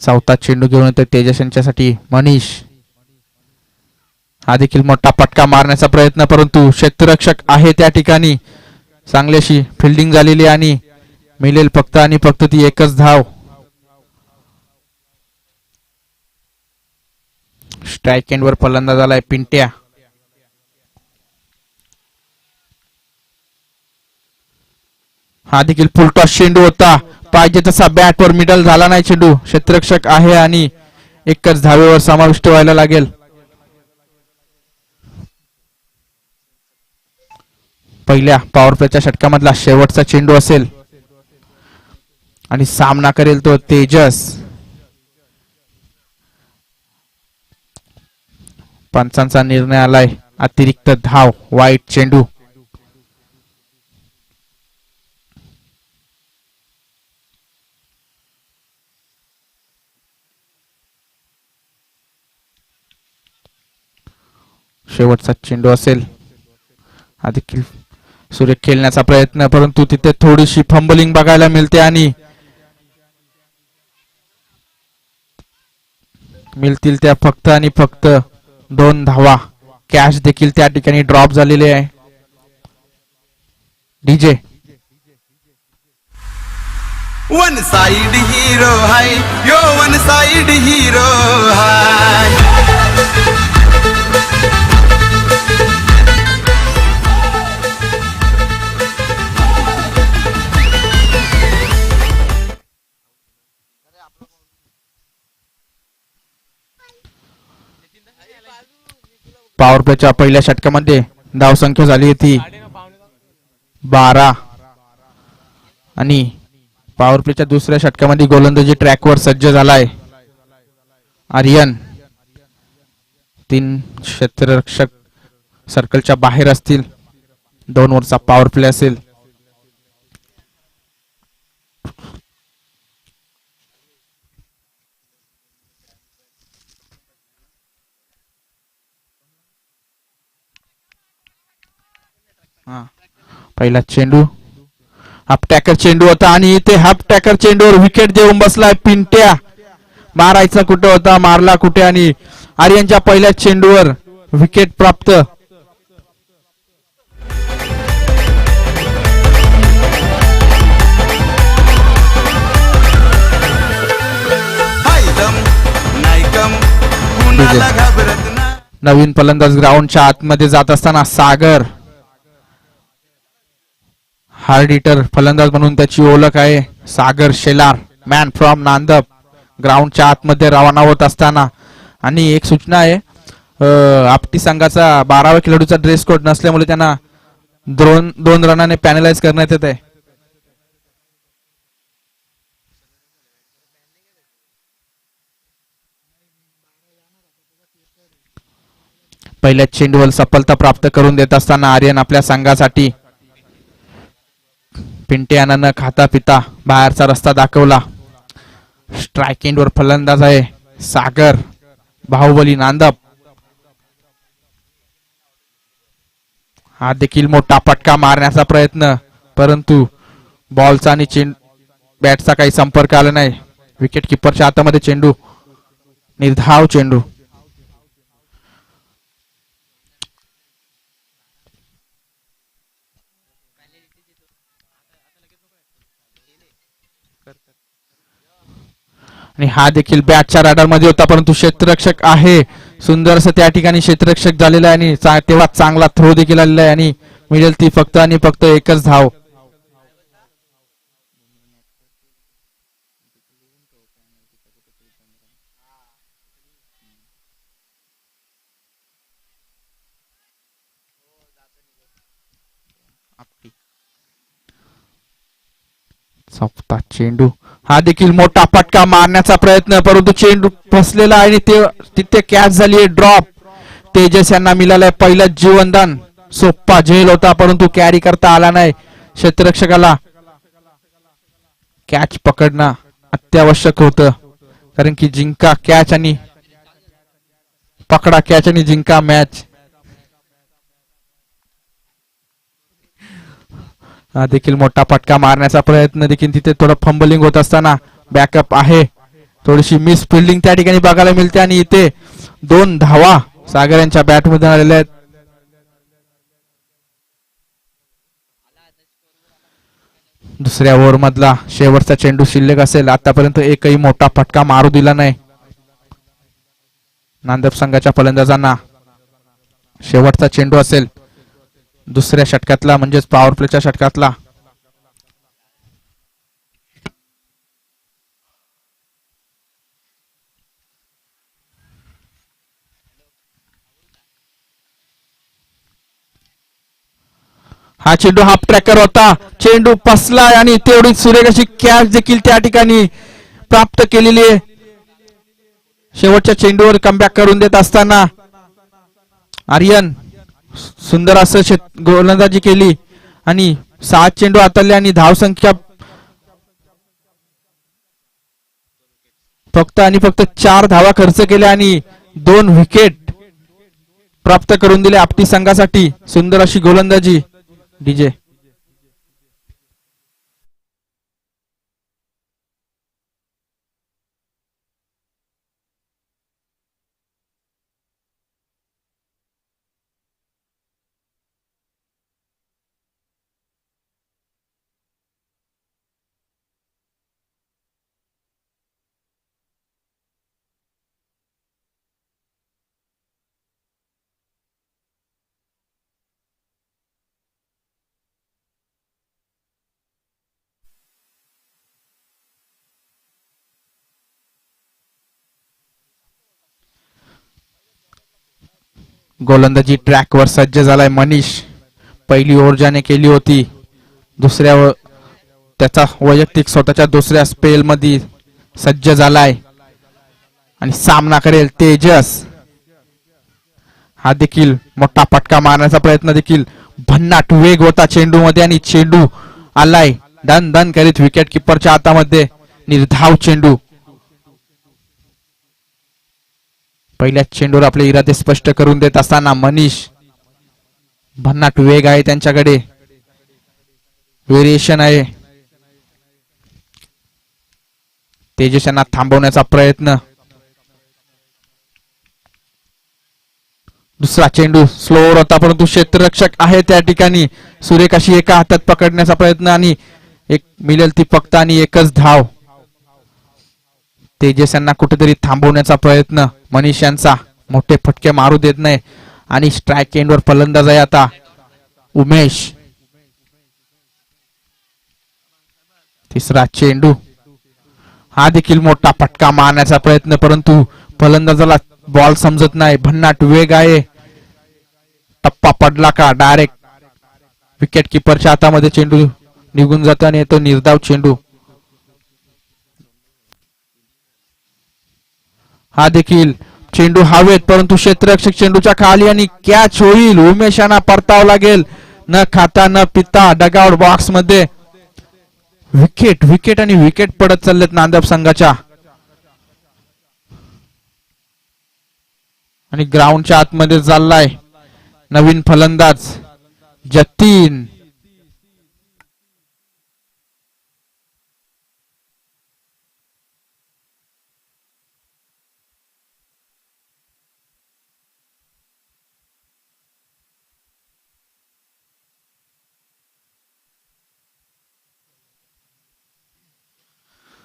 चौथा चेंडू घेऊन येतो तेजस यांच्यासाठी मनीष. हा देखील मोठा फटका मारण्याचा प्रयत्न, परंतु क्षेत्ररक्षक आहे त्या ठिकाणी. चांगलीशी फिल्डिंग झालेली आणि मिळेल फक्त आणि फक्त ती एकच धाव. स्ट्राइक एंडवर फलंदाज आलाय पिंट्या. हा देखील फुलटॉस चेंडू होता, पाहिजे तसा बॅटवर मिडल झाला नाही चेंडू. क्षेत्ररक्षक आहे आणि एकच धावेवर समाविष्ट व्हायला लागेल. पहिल्या पॉवर प्लेच्या षटकामधला शेवटचा चेंडू असेल आणि सामना करेल तो तेजस. पंचांचा निर्णय आलाय अतिरिक्त धाव, वाईट चेंडू. शेवटचा चेंडू असेल. हा देखील सुरेख खेळण्याचा प्रयत्न, परंतु तिथे थोडीशी फंबलिंग बघायला मिळते आणि मिळतील त्या फक्त आणि फक्त 2 धावा. कॅच देखील त्या ठिकाणी ड्रॉप झालेले आहे. डीजे वन साइड हीरो हाय यो, वन साइड हीरो हाय. पॉवर प्लेच्या पहिल्या षटकामध्ये धावसंख्या झाली होती 12 आणि पॉवर प्लेच्या दुसऱ्या षटकामध्ये गोलंदाजी ट्रॅकवर सज्ज झालाय आर्यन. 3 क्षेत्ररक्षक सर्कलच्या बाहेर असतील. 2 ओव्हरचा पॉवर प्ले असेल. पहिला चेंडू हाफ टॅकर चेंडू होता आणि इथे हाफ टॅकर चेंडूवर विकेट देऊन बसलाय पिंट्या. मारायचा कुठे होता, मारला कुठे आणि आर्यनच्या पहिल्या चेंडूवर विकेट प्राप्त. नवीन फलंदाज ग्राउंडच्या आतमध्ये जात असताना सागर. हार्ड हिटर फलंदाज म्हणून त्याची ओळख आहे. सागर शेलार, मॅन फ्रॉम नांदप, ग्राउंडच्या आतमध्ये रवाना होत असताना. आणि एक सूचना आहे, आपटी संघाचा 12व्या खेळाडूचा ड्रेस कोड नसल्यामुळे त्यांना 2 रनाने पॅनलाइज करण्यात येत आहे. पहिल्या चेंडूवर सफलता प्राप्त करून देत असताना आर्यन आपल्या संघासाठी. पिंट्यानं न खाता पिता बाहेरचा रस्ता दाखवला. स्ट्राइक एंडवर फलंदाज आहे सागर, बाहुबली नांदप. हा देखील मोठा फटका मारण्याचा प्रयत्न, परंतु बॉलचा आणि बॅटचा काही संपर्क आला नाही. विकेट किपरच्या हातामध्ये चेंडू, निर्धाव चेंडू. आणि हा देखील बॅटच्या रडार मध्ये होता, परंतु क्षेत्ररक्षक आहे. सुंदर असं त्या ठिकाणी क्षेत्ररक्षक झालेला आहे आणि तेव्हा चांगला थ्रो देखील आलेला आहे आणि मिळेल ती फक्त आणि फक्त एकच धाव. चौथा चेंडू, हा देखील मोठा फटका मारण्याचा प्रयत्न, परंतु चेंडू फसलेला आहे आणि तिथे कॅच झाली आहे ड्रॉप. तेजस यांना मिळालाय पहिला जीवनदान. सोप्पा झेल होता, परंतु कॅरी करता आला नाही. क्षेत्ररक्षकाला कॅच पकडणं अत्यावश्यक होतं, कारण की जिंका कॅच आणि पकडा कॅच आणि जिंका मॅच. देखील मोठा फटका मारण्याचा प्रयत्न, देखील तिथे थोडं फंबलिंग होत असताना बॅकअप आहे थोडीशी मिस फिल्डिंग त्या ठिकाणी बघायला मिळते आणि इथे 2 धावा सागर यांच्या बॅट मध्ये आलेल्या आहेत. दुसऱ्या ओव्हर मधला शेवटचा चेंडू शिल्लक असेल. आतापर्यंत एकही मोठा फटका मारू दिला नाही नांदेड संघाच्या फलंदाजांना. शेवटचा चेंडू असेल दुसऱ्या षटकातला म्हणजेच पॉवर प्लेच्या षटकातला. हा चेंडू हाफ ट्रॅकर होता. चेंडू फसलाय आणि तेवढी सुरेख अशी कॅच देखील त्या ठिकाणी प्राप्त केलेली आहे. शेवटच्या चेंडूवर कमबॅक करून देत असताना आर्यन सुंदर असं गोलंदाजी केली आणि 7 चेंडू हाताळले आणि धावसंख्या फक्त 4 धावा खर्च केल्या आणि 2 विकेट प्राप्त करून दिले आपटी संघासाठी. सुंदर अशी गोलंदाजी डीजे. गोलंदाजी ट्रॅकवर सज्ज झालाय मनीष. पहिली ओव्हर ज्याने केली होती दुसऱ्या त्याचा वैयक्तिक स्वतःच्या दुसऱ्या स्पेल मध्ये सज्ज झालाय आणि सामना करेल तेजस. हा देखील मोठा फटका मारण्याचा प्रयत्न देखील भन्नाट वेग होता चेंडू मध्ये आणि चेंडू आलाय दन दन करीत विकेट किपरच्या हातामध्ये. निर्धाव चेंडू. पहिल्या चेंडूवर आपले इरादे स्पष्ट करून देत असताना मनीष. भन्नाट वेग आहे त्यांच्याकडे, व्हेरिएशन आहे. तेजस यांना थांबवण्याचा प्रयत्न. दुसरा चेंडू स्लोवर होता परंतु क्षेत्ररक्षक आहे त्या ठिकाणी. सुरेख अशी एका हातात पकडण्याचा प्रयत्न आणि एक मिळेल ती फक्त आणि एकच धाव. तेजस यांना कुठेतरी थांबवण्याचा प्रयत्न मनीष यांचा. मोठे फटके मारू देत नाही आणि स्ट्राइक एंडवर फलंदाज आहे आता उमेश. तिसरा चेंडू. हा देखील मोठा फटका मारण्याचा प्रयत्न परंतु फलंदाजाला बॉल समजत नाही. भन्नाट वेग आहे. टप्पा पडला का डायरेक्ट विकेट किपरच्या हातामध्ये चेंडू निघून जातो आणि येतो निर्धाव चेंडू. हा देखील चेंडू हवेत परंतु क्षेत्ररक्षक चेंडूच्या खाली आणि कॅच होईल. उमेशांना परतावं लागेल न खाता न पिता डगआउट बॉक्स मध्ये. विकेट विकेट आणि विकेट पडत चाललेत नांदेड संघाच्या. आणि ग्राउंडच्या आतमध्ये चाललाय नवीन फलंदाज जतीन.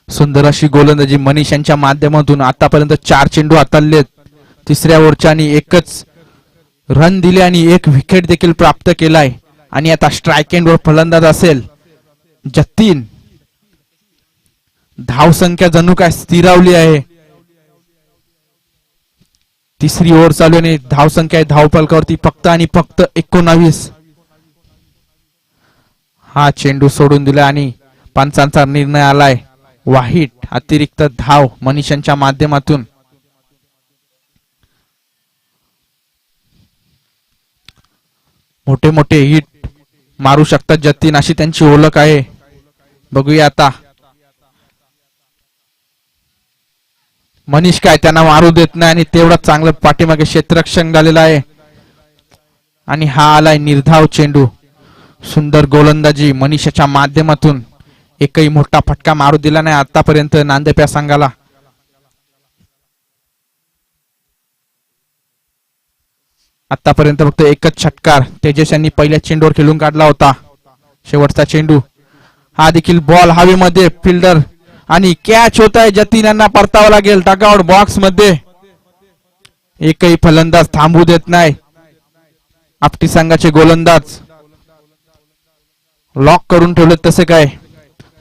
सुंदर अशी गोलंदाजी मनीष यांच्या माध्यमातून. आतापर्यंत 4 चेंडू हाताळलेत. तिसऱ्या ओव्हरच्या आणि एकच रन दिले आणि 1 विकेट देखील प्राप्त केलाय. आणि आता स्ट्राइक एंडवर फलंदाज असेल जतीन. धाव संख्या जणू काय स्थिरावली आहे. तिसरी ओव्हर चालू आणि धाव संख्या आहे धावफलकावरती फक्त आणि फक्त 19. हा चेंडू सोडून दिला आणि पंचांचा निर्णय आलाय वाईट. अतिरिक्त धाव मनीषांच्या माध्यमातून. मोठे मोठे हिट मारू शकतात जतीन अशी त्यांची ओळख आहे. बघूया आता मनीष काय त्यांना मारू देत नाही आणि तेवढाच चांगलं पाठीमागे क्षेत्ररक्षण झालेला आहे. आणि हा आलाय निर्धाव चेंडू. सुंदर गोलंदाजी मनीषाच्या माध्यमातून. एकही मोठा फटका मारू दिला नाही आतापर्यंत नांदेड संघाला. आतापर्यंत फक्त एकच षटकार तेजस यांनी पहिल्या चेंडूवर खेळून काढला होता. शेवटचा चेंडू हा देखील बॉल हवेमध्ये फिल्डर आणि कॅच होत आहे. जतीन यांना परतावं लागेल डगआउट बॉक्स मध्ये. एकही फलंदाज थांबू देत नाही. आपटी संघाचे गोलंदाज लॉक करून ठेवले तसे काय,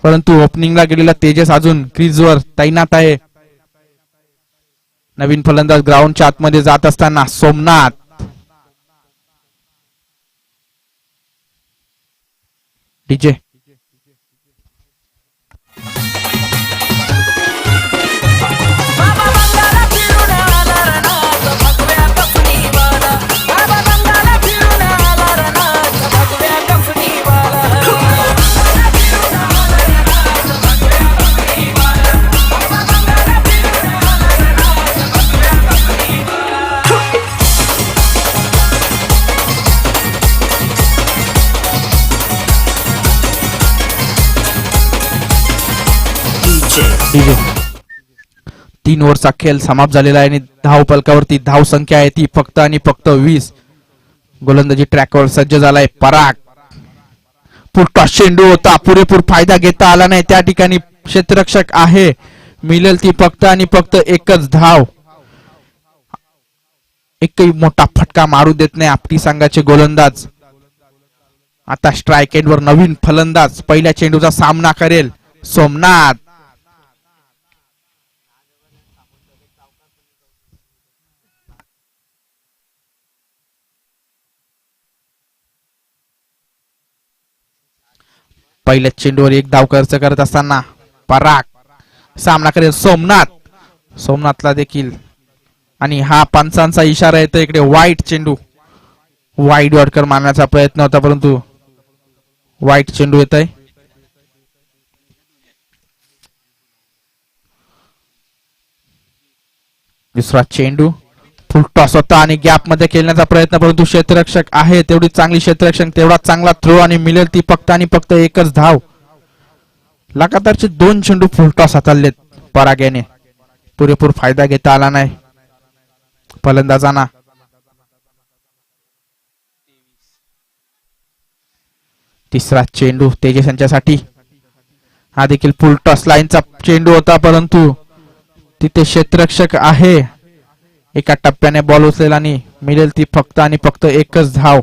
परंतु ओपनिंगला गेलेला तेजस अजून क्रीजवर तैनात आहे. नवीन फलंदाज ग्राउंडच्या आतमध्ये जात असताना सोमनाथ. डीजे डीजे 3 ओव्हरचा खेळ समाप्त झालेला आहे आणि धाव फलकावरती धाव संख्या आहे ती फक्त आणि फक्त 20. गोलंदाजी ट्रॅकवर सज्ज झालाय पराग. पुढचा चेंडू होता, पुरेपूर फायदा घेता आला नाही. त्या ठिकाणी क्षेत्ररक्षक आहे, मिळेल ती फक्त आणि फक्त एकच धाव. एकही मोठा फटका मारू देत नाही आपटी संघाचे गोलंदाज. आता स्ट्राईक एंडवर नवीन फलंदाज पहिल्या चेंडूचा सामना करेल सोमनाथ. पहिल्या चेंडूवर एक धाव खर्च करत असताना पराग सामना करेल सोमनाथ. सोमनाथला देखील आणि हा पंचांचा इशारा येतो इकडे. वाईट चेंडू, वाईट यॉर्कर मारण्याचा प्रयत्न होता परंतु वाईट चेंडू येत आहे. दुसरा चेंडू फुल टॉस होता आणि गॅप मध्ये खेळण्याचा प्रयत्न परंतु क्षेत्ररक्षक आहे, तेवढी चांगली क्षेत्ररक्षक तेवढा चांगला थ्रो आणि मिळेल ती फक्त आणि फक्त एकच धाव. लगातारचे 2 चेंडू फुल टॉस हाताळलेत पराग याने. पुरेपूर फायदा घेता आला नाही फलंदाजांना. तिसरा चेंडू तेजस यांच्यासाठी. हा देखील फुल टॉस लाईनचा चेंडू होता परंतु तिथे क्षेत्ररक्षक आहे. एका टप्प्याने बॉल उचलेला आणि मिळेल ती फक्त आणि फक्त एकच धाव.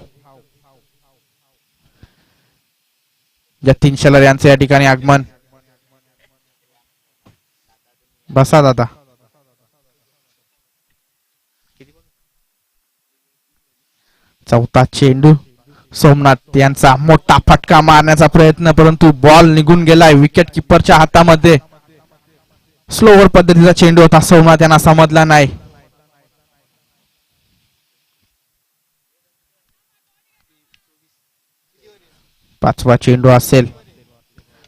जतीन शेलार यांचे या ठिकाणी आगमन. बसा दादा. चौथा चेंडू सोमनाथ यांचा मोठा फटका मारण्याचा प्रयत्न परंतु बॉल निघून गेलाय विकेट किपरच्या हातामध्ये. स्लोवर पद्धतीचा चेंडू होता, सोमनाथ यांना समजला नाही. पाचवा चेंडू असेल,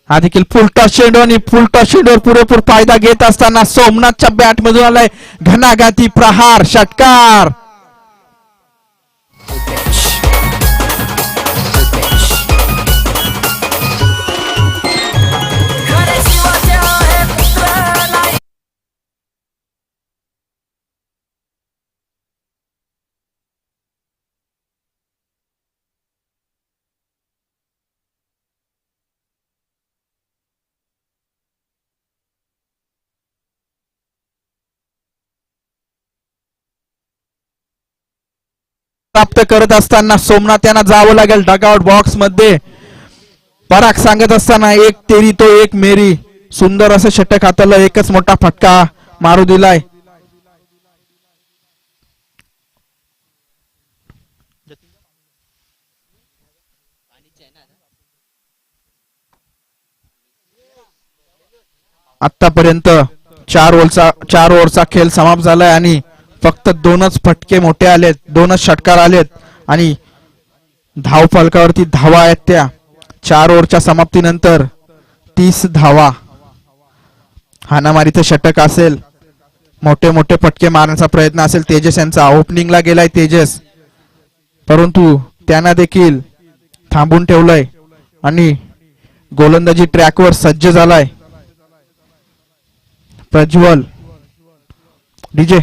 हा देखील फुलटॉस चेंडू आणि फुलटॉस चेंडूवर पुरेपूर फायदा घेत असताना सोमनाथच्या बॅट मधून आलाय घणाघाती प्रहार षटकार. प्राप्त करत असताना सोमनाथ यांना जावं लागेल डगआउट बॉक्स मध्ये. पराग सांगत असताना एक तेरी तो एक मेरी. सुंदर असं षटक हाताला एकच मोठा फटका मारू दिलाय. आतापर्यंत 4 ओव्हरचा खेळ समाप्त झालाय आणि फक्त 2च फटके मोठे आलेत, 2च षटकार आलेत आणि धाव फलकावरती धावा आहेत त्या 4 ओव्हरच्या समाप्तीनंतर 30 धावा. हाणामारीचं षटक असेल, मोठे मोठे फटके मारण्याचा प्रयत्न असेल तेजस यांचा. ओपनिंगला गेलाय तेजस परंतु त्यांना देखील थांबून ठेवलंय आणि गोलंदाजी ट्रॅकवर सज्ज झालाय प्रज्वल. डीजे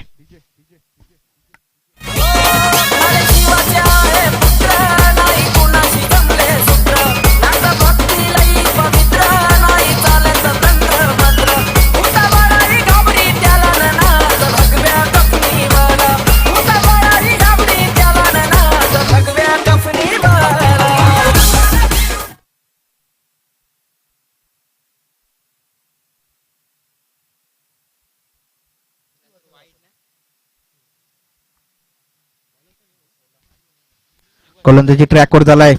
गोलंदाजी ट्रॅकवर झालाय.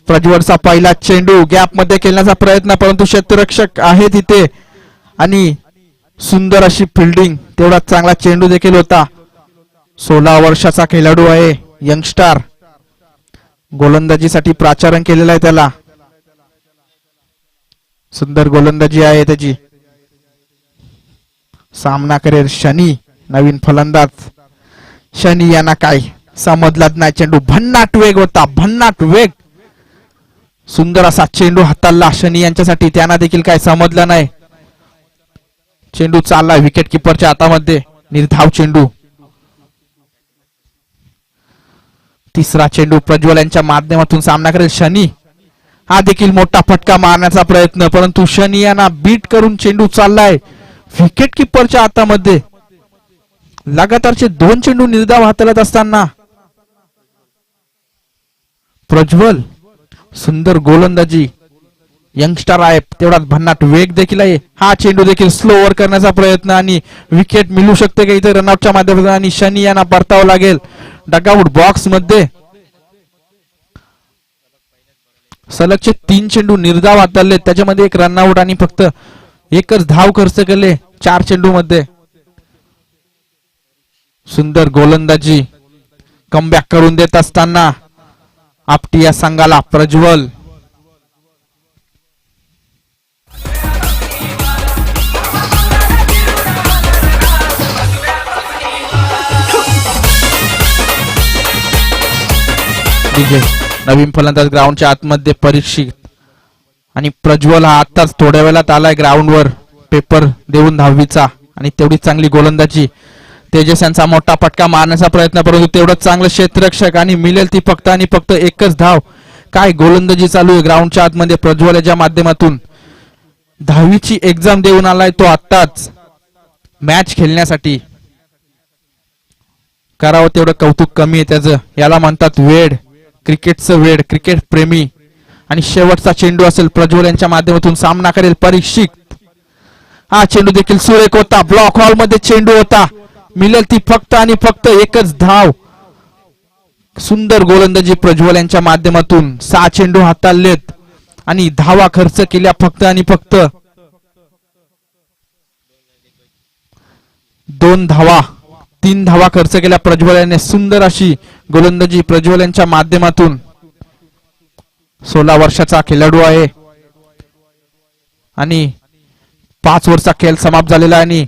प्रज्वलचा पहिला चेंडू गॅप मध्ये खेळण्याचा प्रयत्न, परंतु क्षेत्ररक्षक आहे तिथे आणि सुंदर अशी फिल्डिंग. तेवढा चांगला चेंडू देखील होता. 16 वर्षाचा खेळाडू आहे, यंगस्टार. गोलंदाजीसाठी प्राचारण केलेलं आहे त्याला. सुंदर गोलंदाजी आहे त्याची. सामना करेल शनी, नवीन फलंदाज. शनी यांना काय समजलाच नाही. चेंडू भन्नाट वेग होता, भन्नाट वेग. सुंदर असा चेंडू हाताळला शनी यांच्यासाठी, त्यांना देखील काय समजलं नाही. चेंडू चालला विकेट किपरच्या हातामध्ये, निर्धाव चेंडू. तिसरा चेंडू प्रज्वल यांच्या माध्यमातून सामना करेल शनी. हा देखील मोठा फटका मारण्याचा प्रयत्न, परंतु शनी यांना बीट करून चेंडू चाललाय विकेट किपरच्या हातामध्ये. लगातारचे 2 चेंडू निर्धाव हाताळत असताना प्रज्वल सुंदर गोलंदाजी, यंगस्टर आहे, तेवढाच भन्नाट वेग देखील आहे. हा चेंडू देखील स्लो ओव्हर करण्याचा प्रयत्न आणि विकेट मिळू शकते का इथे रनआउटच्या माध्यमातून, आणि शनी यांना परतावं लागेल डगआउट बॉक्स मध्ये. सलगचे 3 चेंडू निर्धाव हाताळले, त्याच्यामध्ये 1 रनआउट आणि फक्त 1च धाव खर्च केले 4 चेंडू मध्ये. सुंदर गोलंदाजी कमबॅक करून देत असताना आपटी या संघाला प्रज्वल. नवीन फलंदाज ग्राउंडच्या आतमध्ये परीक्षित, आणि प्रज्वल हा आताच थोड्या वेळात आलाय ग्राउंडवर पेपर देऊन 10वीचा. आणि तेवढी चांगली गोलंदाजी. तेजस यांचा मोठा फटका मारण्याचा प्रयत्न, परंतु तेवढंच चांगलं क्षेत्ररक्षक आणि मिळेल ती फक्त आणि फक्त 1च धाव. काय गोलंदाजी चालू आहे ग्राउंडच्या आतमध्ये प्रज्वलच्या माध्यमातून. 10वीची एक्झाम देऊन आलाय तो आत्ताच मॅच खेळण्यासाठी. करावं तेवढं कौतुक कमी आहे त्याचं. याला म्हणतात वेड, क्रिकेटचं वेड, क्रिकेट प्रेमी. आणि शेवटचा चेंडू असेल प्रज्वल यांच्या माध्यमातून सामना करेल परीक्षित. हा चेंडू देखील सुरेख होता, ब्लॉक हॉल मध्ये चेंडू होता, मिळेल ती फक्त आणि फक्त 1च धाव. सुंदर गोलंदाजी प्रज्वल यांच्या माध्यमातून. 6 चेंडू हाताळलेत आणि धावा खर्च केल्या फक्त आणि फक्त 2 धावा. 3 धावा खर्च केल्या प्रज्वल याने. सुंदर अशी गोलंदाजी प्रज्वल यांच्या माध्यमातून. 16 वर्षाचा खेळाडू आहे आणि 5 वर्षाचा खेळ समाप्त झालेला आहे. आणि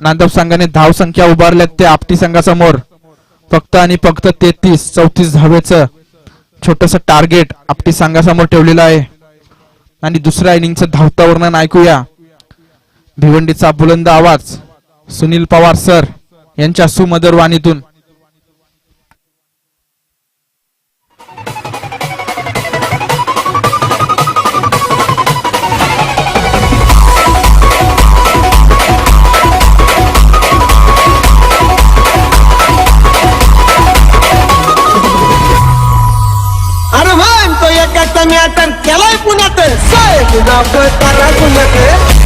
नांदब संघाने धाव संख्या उभारल्यात ते आपटी संघासमोर. फक्त आणि फक्त 33-34 धावेचं छोटस टार्गेट आपटी संघासमोर ठेवलेलं आहे. आणि दुसऱ्या इनिंगचं धावता वर्णन ऐकूया. भिवंडीचा बुलंद आवाज सुनील पवार सर यांच्या सुमधुर वाणीतून. अरे म्हणतो एकच मॅटर केलाय पुण्यात करा पुण्यात.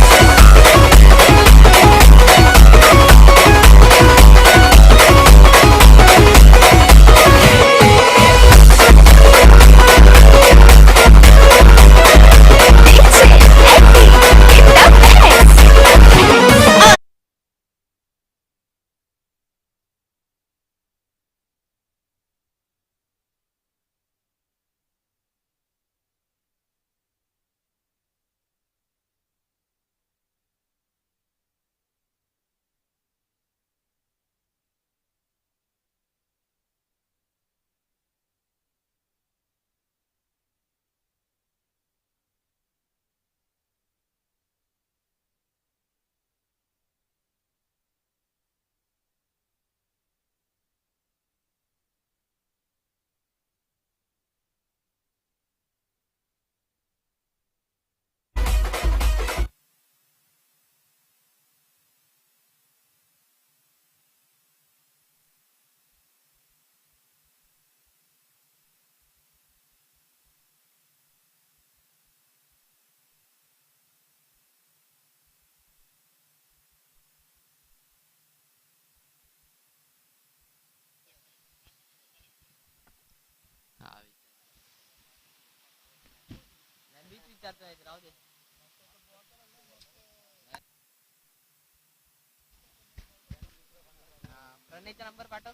प्रणयचा नंबर पाठव.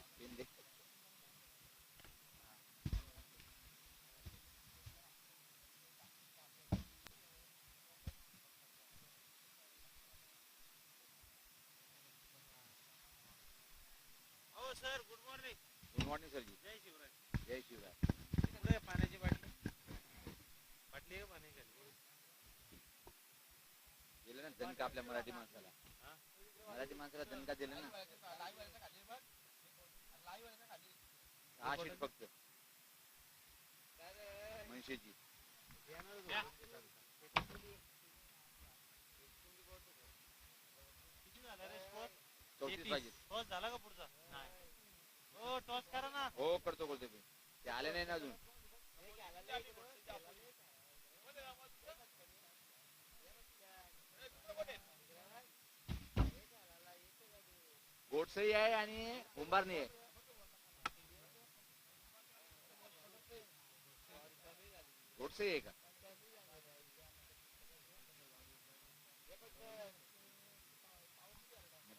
हो sir, good morning. Good morning sir ji. जय शिवराय. जय शिवराय. पुढे पाण्याची बाटली. बाटली आहे पाणी खाली. दिलं ना दणका आपल्या मराठी माणसाला. मराठी माणसाला दणका दिला ना. 6 शीट फक्त मनशेची. किती झाला रे स्कोर? 34 पाहिजे. टॉस झाला का पुढचा? नाही. हो टॉस करा ना. हो करतो करतो. ते आले नाही ना अजून. गोडसई आहे आणि उंबारणी आहे. गोडसई आहे का?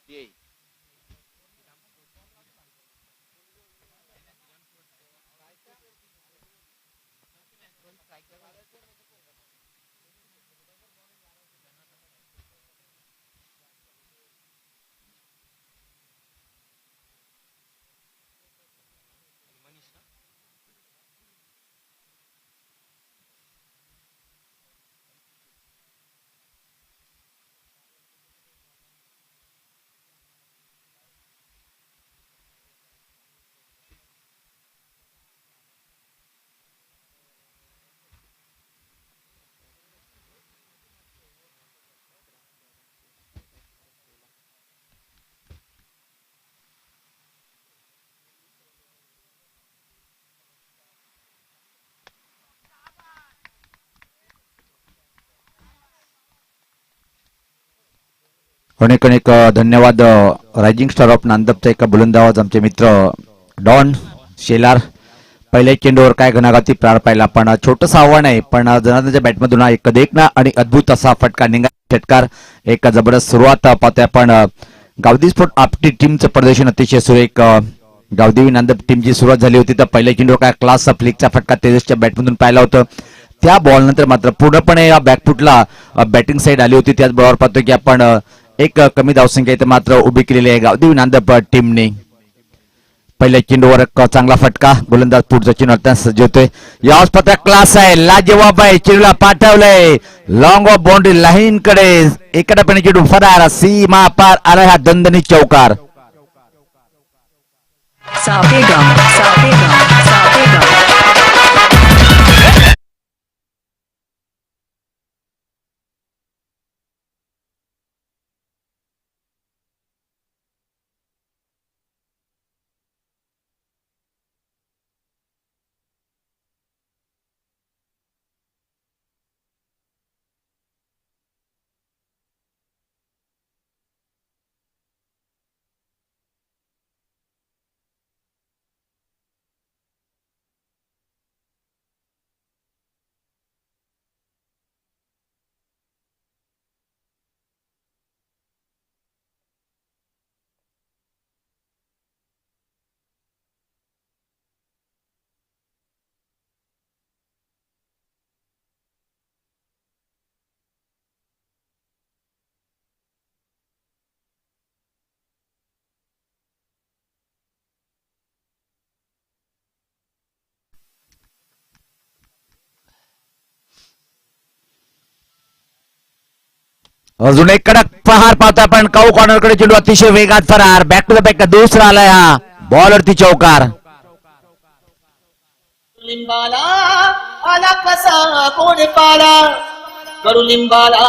ती आहे. अनेक अनेक धन्यवाद. रायझिंग स्टार ऑफ नांदपचा एका बुलंद आवाज आमचे मित्र डॉन शेलार. पहिल्या चेंडूवर काय घणाघाती प्रार पाहिला, पण छोटंसं आव्हान आहे. पण जनार्दनच्या बॅटमधून हा एक देखना आणि अद्भुत असा फटका निघा. षटकार एक जबरदस्त सुरुवात पाहतोय आपण. गावदी स्पोर्ट आपटी टीमचं प्रदर्शन अतिशय सुरेख. गावदेवी नांदप टीमची सुरुवात झाली होती तर पहिल्या चेंडूवर काय क्लास फ्लिकचा फटका तेजसच्या बॅटमधून पाहिला होतं. त्या बॉल नंतर मात्र पूर्णपणे या बॅकफुटला बॅटिंग साईड आली होती. त्याच बॉलवर पाहतो की आपण एक कमी धावसंख्या इथे मात्र उभी केलेली आहे गावदेवी नांदप टीमने. पहिल्या चेंडूवर एक चांगला फटका. गोलंदाज पुढचा चेंडू सज्ज होतोय. याच पत्र क्लास आहे, लाजवाब आहे. चेंडूला पाठवलंय लॉंग ऑफ बाउंड्री लाईन कडे. एकडे चेंडू फरार सीमा पार आला हा दणदणी चौकार. Sapegam, Sapegam, Sapegam. अजून एक कडक प्रहार पाहतो आपण. काऊ कॉर्नरकडे चेंडू अतिशय वेगात फरार. बॅक टू द बॅक दुसरा आलाय हा बॉलवरती चौकार. लिंबाला आला कसा कोण पाला कडू लिंबाला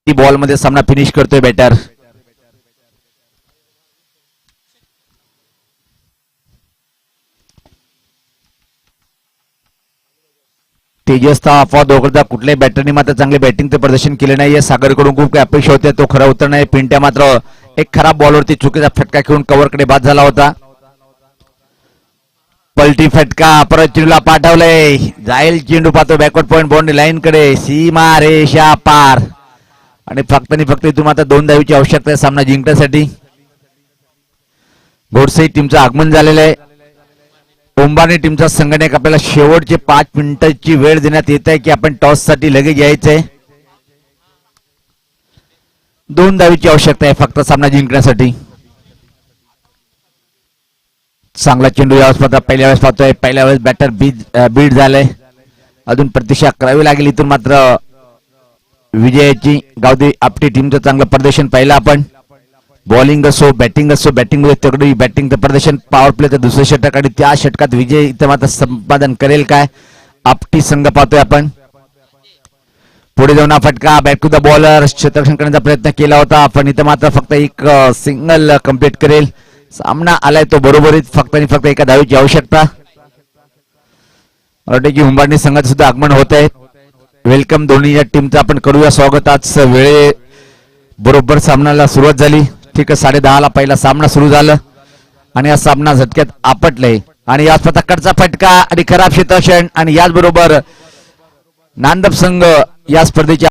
बॉल मध्ये सामना फिनिश करतोय बॅटर. तेजसचा अपवाद वगळता कुठल्याही बॅटरने मात्र चांगले बॅटिंगचं प्रदर्शन केले नाहीये. सागरकडून खूप काही अपेक्षा होत्या, तो खरा उतर नाही. पिंट्या मात्र एक खराब बॉलवरती चुकीचा फटका खेळून कव्हरकडे बाद झाला होता. पलटी फटका परत चेंडूला पाठवलंय, जाईल चेंडू पाहतो बॅकवर्ड पॉइंट बाउंड्री लाईन कडे, सीमा रेषा पार. आणि फक्त आणि फक्त इथून मात्र 2 धावीची आवश्यकता आहे सामना जिंकण्यासाठी. घोडसई टीमचं आगमन झालेलं आहे. ओंबानी टीमचा संघटक आपल्याला शेवटचे 5 मिनिटांची वेळ देण्यात येत आहे की आपण टॉस साठी लगेच यायचंय. 2 धावीची आवश्यकता आहे फक्त सामना जिंकण्यासाठी. चांगला चेंडू यावेळेस पहिल्या वेळेस पाहतोय, पहिल्या वेळेस बॅटर बीट झालंय. अजून प्रतीक्षा करावी लागेल इथून मात्र विजयाची. गावदेवी आपटी टीमचं चांगलं प्रदर्शन पाहिलं आपण. बॉलिंग असो बॅटिंग असो, बॅटिंग मध्ये तगडी बॅटिंगचं प्रदर्शन. पॉवर प्लेचं दुसरं षटक आणि त्या षटकात विजय इथं मात्र संपादन करेल काय आपटी संघ पाहतोय आपण. पुढे जाऊन हा फटका बॅक टू द बॉलर, क्षेत्ररक्षण करण्याचा प्रयत्न केला होता पण इथं मात्र फक्त एक सिंगल कंप्लीट करेल. सामना आलाय तो बरोबरीत, फक्त आणि फक्त एका धावीची आवश्यकता. वाटतं की उंबारणी संघात सुद्धा आगमन होत आहे. वेलकम दोन्ही या टीमचं आपण करूया स्वागत. आज वेळे बरोबर सामन्याला सुरुवात झाली. ठीक आहे, 10:30 पहिला सामना सुरू झाला आणि हा सामना झटक्यात आपटलाय. आणि या कडचा फटका आणि खराब क्षेत्ररक्षण आणि याचबरोबर नांदप संघ या स्पर्धेच्या